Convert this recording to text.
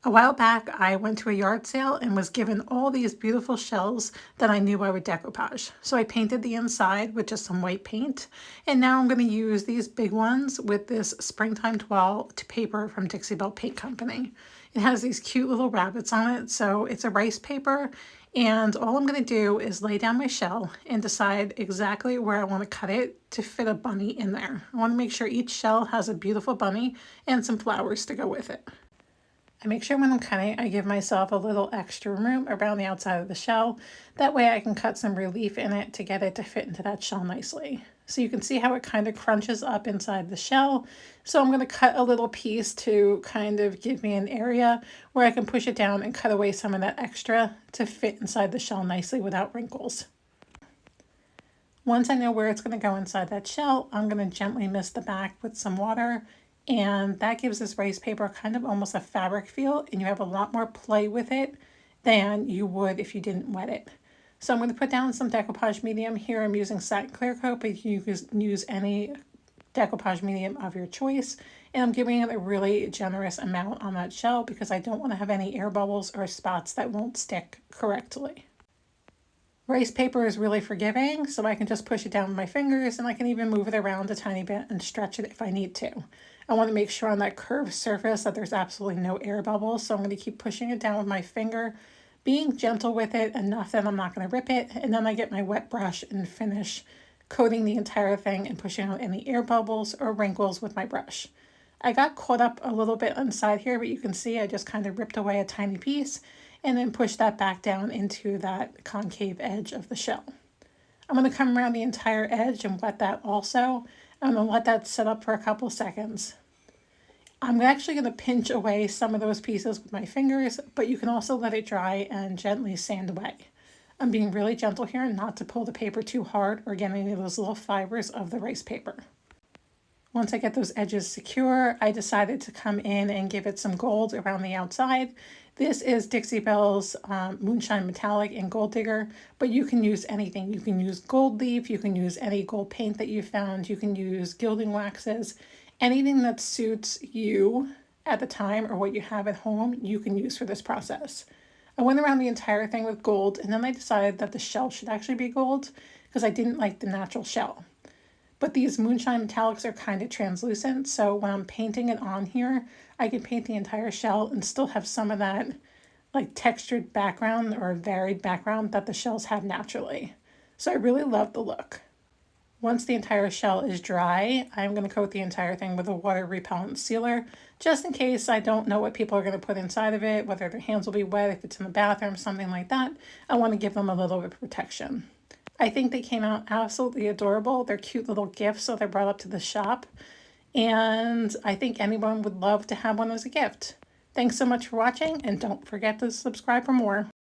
A while back, I went to a yard sale and was given all these beautiful shells that I knew I would decoupage. So I painted the inside with just some white paint, and now I'm going to use these big ones with this springtime toile to paper from Dixie Belle Paint Company. It has these cute little rabbits on it, so it's a rice paper, and all I'm going to do is lay down my shell and decide exactly where I want to cut it to fit a bunny in there. I want to make sure each shell has a beautiful bunny and some flowers to go with it. I make sure when I'm cutting, I give myself a little extra room around the outside of the shell. That way I can cut some relief in it to get it to fit into that shell nicely. So you can see how it kind of crunches up inside the shell. So I'm going to cut a little piece to kind of give me an area where I can push it down and cut away some of that extra to fit inside the shell nicely without wrinkles. Once I know where it's going to go inside that shell, I'm going to gently mist the back with some water, and that gives this rice paper kind of almost a fabric feel, and you have a lot more play with it than you would if you didn't wet it. So I'm going to put down some decoupage medium. Here I'm using satin clear coat, but you can use any decoupage medium of your choice, and I'm giving it a really generous amount on that shell because I don't want to have any air bubbles or spots that won't stick correctly. Rice paper is really forgiving, so I can just push it down with my fingers, and I can even move it around a tiny bit and stretch it if I need to. I want to make sure on that curved surface that there's absolutely no air bubbles, so I'm going to keep pushing it down with my finger, being gentle with it enough that I'm not going to rip it, and then I get my wet brush and finish coating the entire thing and pushing out any air bubbles or wrinkles with my brush. I got caught up a little bit inside here, but you can see I just kind of ripped away a tiny piece and then push that back down into that concave edge of the shell. I'm going to come around the entire edge and wet that also. I'm going to let that sit up for a couple seconds. I'm actually going to pinch away some of those pieces with my fingers, but you can also let it dry and gently sand away. I'm being really gentle here not to pull the paper too hard or get any of those little fibers of the rice paper. Once I get those edges secure, I decided to come in and give it some gold around the outside. This is Dixie Belle's Moonshine Metallic in Gold Digger, but you can use anything. You can use gold leaf, you can use any gold paint that you found, you can use gilding waxes, anything that suits you at the time or what you have at home, you can use for this process. I went around the entire thing with gold, and then I decided that the shell should actually be gold because I didn't like the natural shell. But these Moonshine Metallics are kind of translucent, so when I'm painting it on here, I can paint the entire shell and still have some of that like textured background or varied background that the shells have naturally. So I really love the look. Once the entire shell is dry, I'm going to coat the entire thing with a water repellent sealer, just in case I don't know what people are going to put inside of it, whether their hands will be wet, if it's in the bathroom, something like that. I want to give them a little bit of protection. I think they came out absolutely adorable. They're cute little gifts that I brought up to the shop. And I think anyone would love to have one as a gift. Thanks so much for watching, and don't forget to subscribe for more.